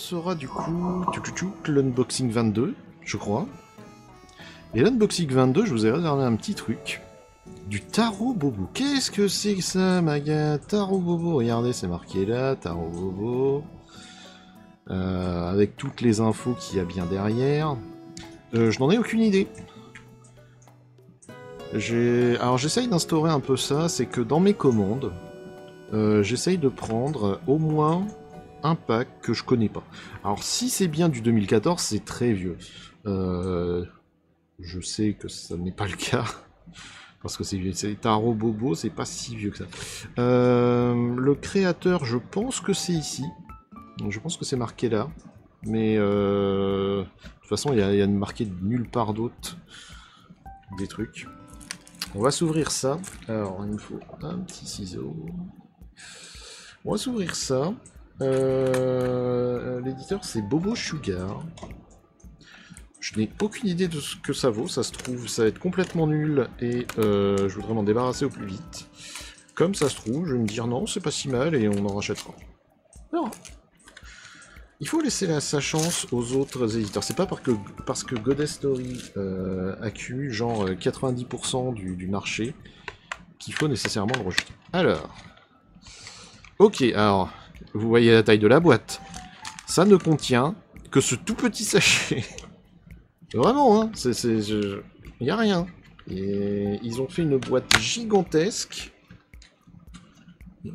sera du coup l'unboxing 22, je crois. Et l'unboxing 22, je vous ai réservé un petit truc. Du Tarot Bobo. Qu'est-ce que c'est que ça, ma gars? Tarot Bobo, regardez, c'est marqué là, Tarot Bobo. Avec toutes les infos qu'il y a bien derrière. Je n'en ai aucune idée. Alors j'essaye d'instaurer un peu ça, c'est que dans mes commandes, j'essaye de prendre au moins un pack que je connais pas. Alors si c'est bien du 2014, c'est très vieux. Je sais que ça n'est pas le cas. Parce que c'est Tarot Bobo, c'est pas si vieux que ça. Le créateur, je pense que c'est ici. Je pense que c'est marqué là. Mais de toute façon, il y a marqué nulle part d'autre des trucs. On va s'ouvrir ça. Alors, il nous faut un petit ciseau. On va s'ouvrir ça. L'éditeur, c'est Bobo Sugar. Je n'ai aucune idée de ce que ça vaut. Ça se trouve, ça va être complètement nul. Et je voudrais m'en débarrasser au plus vite. Comme ça se trouve, je vais me dire non, c'est pas si mal et on en rachètera. Non. Il faut laisser sa chance aux autres éditeurs. C'est pas parce que Goddess Story accumule genre 90% du marché qu'il faut nécessairement le rejeter. Alors. Ok, alors. Vous voyez la taille de la boîte. Ça ne contient que ce tout petit sachet. Vraiment, hein. Il n'y a rien. Et ils ont fait une boîte gigantesque.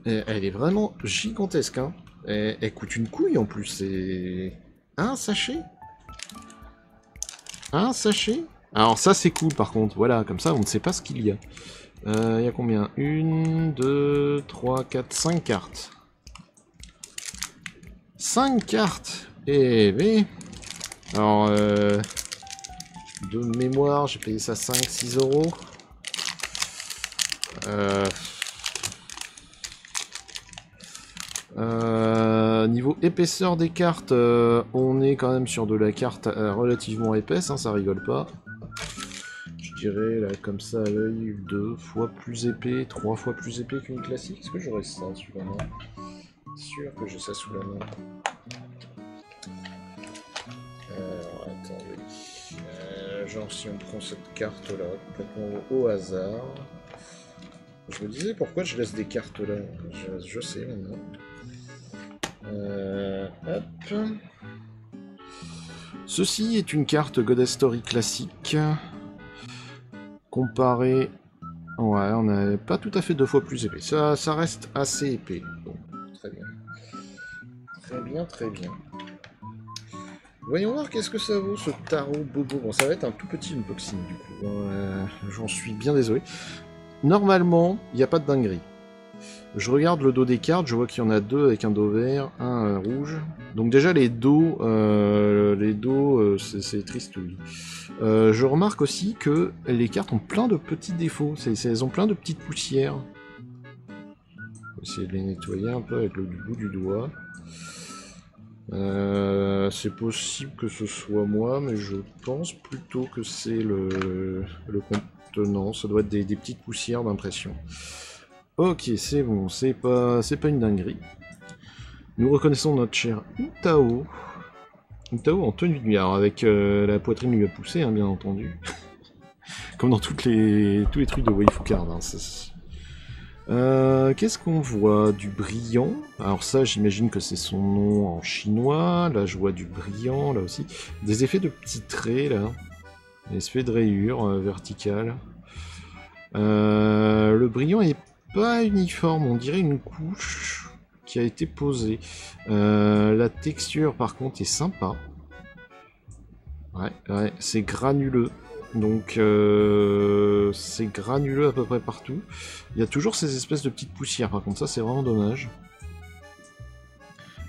Elle est vraiment gigantesque, hein. Elle coûte une couille en plus, c'est... Un sachet? Un sachet? Alors ça c'est cool par contre, voilà, comme ça on ne sait pas ce qu'il y a. Il y a combien? 1, 2, 3, 4, 5 cartes. 5 cartes! Eh mais... Alors, de mémoire, j'ai payé ça 5-6 euros. Niveau épaisseur des cartes, on est quand même sur de la carte relativement épaisse, hein, ça rigole pas. Je dirais là comme ça à l'œil 2 fois plus épais, 3 fois plus épais qu'une classique. Est-ce que j'aurais ça sous la main? Sûr que j'ai ça sous la main. Alors attendez. Genre si on prend cette carte là complètement au hasard. Je me disais pourquoi je laisse des cartes là. Je sais maintenant. Hop. Ceci est une carte Goddess Story classique. Comparé... Ouais, on n'a pas tout à fait 2 fois plus épais. Ça reste assez épais. Bon, très bien. Très bien, très bien. Voyons voir qu'est-ce que ça vaut ce Tarot Bobo. Bon, ça va être un tout petit unboxing du coup. J'en suis bien désolé. Normalement, il n'y a pas de dinguerie. Je regarde le dos des cartes, je vois qu'il y en a 2 avec un dos vert, un rouge. Donc déjà les dos, c'est triste. Oui. Je remarque aussi que les cartes ont plein de petits défauts. Elles ont plein de petites poussières. On va essayer de les nettoyer un peu avec le bout du doigt. C'est possible que ce soit moi, mais je pense plutôt que c'est le contenant. Ça doit être des petites poussières d'impression. Ok, c'est bon, c'est pas une dinguerie. Nous reconnaissons notre cher Utao. Utao en tenue de nuit, alors avec la poitrine lui a poussé, hein, bien entendu. Comme dans tous les trucs de waifu card. Hein, qu'est-ce qu'on voit? Du brillant. Alors ça, j'imagine que c'est son nom en chinois. Là, je vois du brillant, là aussi. Des effets de petits traits, là. Des effets de rayures verticales. Le brillant est pas uniforme, on dirait une couche qui a été posée. La texture par contre est sympa. Ouais, c'est granuleux. Donc c'est granuleux à peu près partout. Il y a toujours ces espèces de petites poussières, par contre ça c'est vraiment dommage.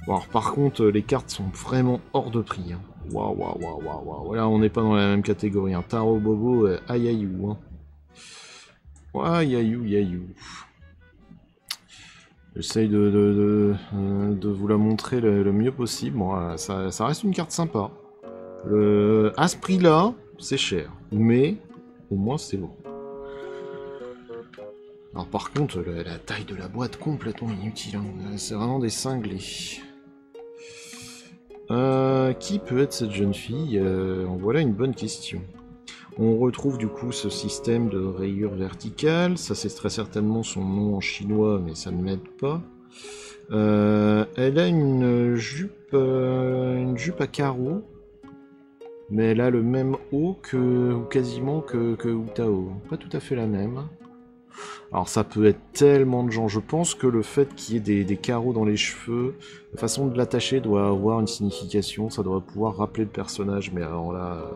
Bon alors par contre les cartes sont vraiment hors de prix. Hein. Waouh. Voilà, on n'est pas dans la même catégorie. Hein. Tarot Bobo, aïe. Hein. Aïe. J'essaye de vous la montrer le mieux possible. Bon, ça reste une carte sympa. À ce prix-là, c'est cher. Mais, au moins, c'est bon. Alors par contre, la taille de la boîte, complètement inutile. Hein. C'est vraiment des cinglés. Qui peut être cette jeune fille? Voilà une bonne question. On retrouve du coup ce système de rayures verticales. Ça, c'est très certainement son nom en chinois, mais ça ne m'aide pas. Elle a une jupe à carreaux. Mais elle a le même haut ou quasiment que Utao. Pas tout à fait la même. Alors ça peut être tellement de gens. Je pense que le fait qu'il y ait des carreaux dans les cheveux, la façon de l'attacher doit avoir une signification. Ça doit pouvoir rappeler le personnage. Mais alors là,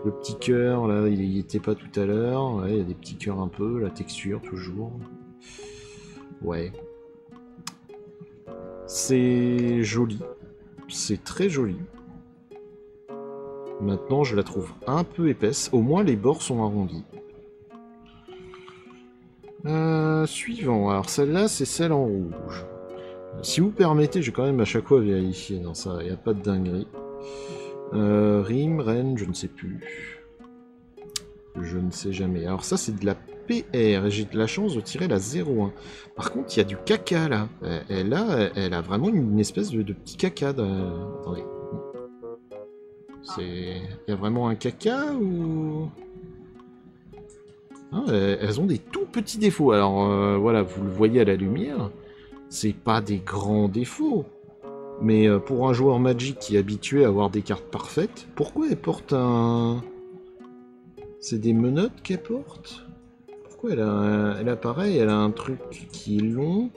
le petit cœur, là, il y était pas tout à l'heure. Ouais, il y a des petits cœurs un peu. La texture, toujours. Ouais. C'est joli. C'est très joli. Maintenant, je la trouve un peu épaisse. Au moins, les bords sont arrondis. Suivant. Alors, celle-là, c'est celle en rouge. Si vous permettez, je vais quand même à chaque fois vérifier. Non, ça, il n'y a pas de dinguerie. Rime, Rennes, je ne sais plus. Je ne sais jamais. Alors, ça, c'est de la PR. Et j'ai de la chance de tirer la 0,1. Par contre, il y a du caca, là. Elle a vraiment une espèce de petit caca. Attendez. Il y a vraiment un caca ou... Ah, elles ont des tout petits défauts. Alors voilà, vous le voyez à la lumière, c'est pas des grands défauts. Mais pour un joueur Magic qui est habitué à avoir des cartes parfaites, pourquoi elle porte un... C'est des menottes qu'elle porte? Pourquoi elle a pareil, elle a un truc qui est long.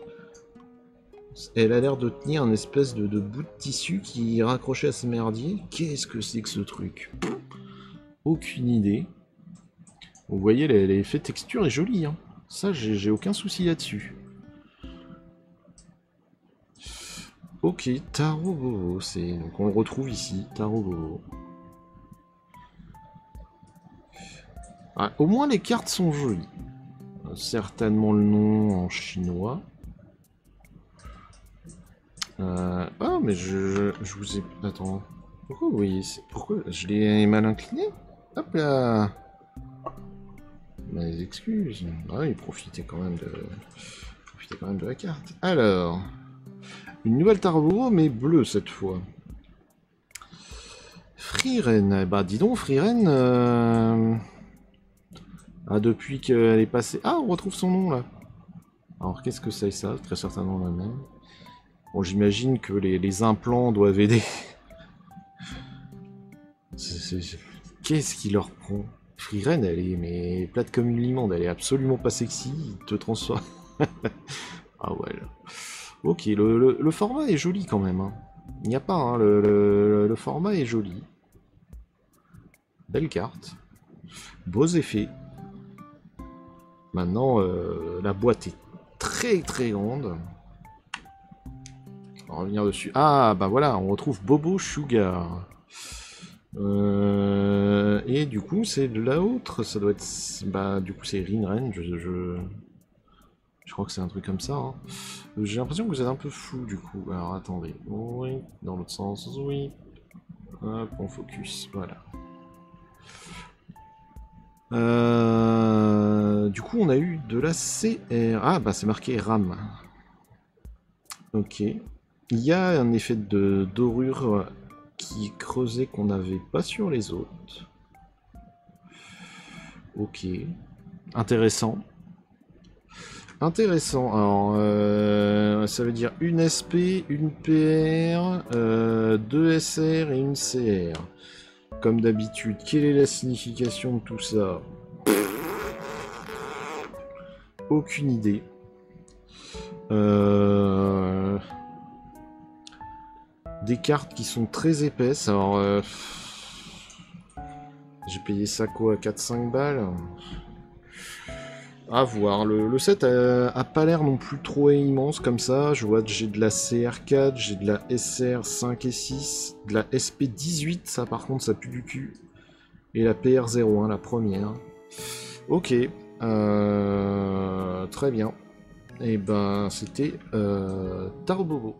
Elle a l'air de tenir un espèce de bout de tissu qui est raccroché à ce merdier. Qu'est-ce que c'est que ce truc? Aucune idée. Vous voyez, l'effet texture est joli. Hein. Ça, j'ai aucun souci là-dessus. Ok, Taro Bobo. Donc on le retrouve ici, Taro Bobo. Ah, au moins les cartes sont jolies. Certainement le nom en chinois. Ah, mais je vous ai... Attends. Pourquoi vous voyez... Pourquoi je l'ai mal incliné? Hop là. Mes excuses. Ah, il profitait quand même de la carte. Alors... Une nouvelle Tarbo, mais bleue cette fois. Freeren. Bah dis donc, Freeren... Ah, depuis qu'elle est passée... Ah, on retrouve son nom là. Alors qu'est-ce que c'est ça? Très certainement la même. Bon, j'imagine que les implants doivent aider. Qu'est-ce qui leur prend? Freeren, elle est mais plate comme une limande, elle est absolument pas sexy, il te transforme. Ah ouais. Là. Ok, le format est joli quand même. Hein. Il n'y a pas, hein, le format est joli. Belle carte. Beaux effets. Maintenant, la boîte est très très grande. On va revenir dessus. Ah, bah voilà, on retrouve Bobo Sugar. Et du coup, c'est de la autre. Ça doit être... Bah, du coup, c'est Rinren. Je crois que c'est un truc comme ça. Hein. J'ai l'impression que vous êtes un peu flou, du coup. Alors, attendez. Oui, dans l'autre sens. Oui. Hop, on focus. Voilà. Du coup, on a eu de la CR. Ah, bah, c'est marqué RAM. Ok. Il y a un effet de dorure qui est creusé qu'on n'avait pas sur les autres. Ok. Intéressant. Intéressant. Alors, ça veut dire une SP, une PR, 2 SR et une CR. Comme d'habitude, quelle est la signification de tout ça? Aucune idée. Des cartes qui sont très épaisses. Alors, j'ai payé ça quoi, 4-5 balles? À voir. Le set a pas l'air non plus trop immense comme ça. Je vois que j'ai de la CR4, j'ai de la SR 5 et 6, de la SP18, ça par contre ça pue du cul. Et la PR01, la première. Ok. Très bien. Et ben c'était Tarbobo.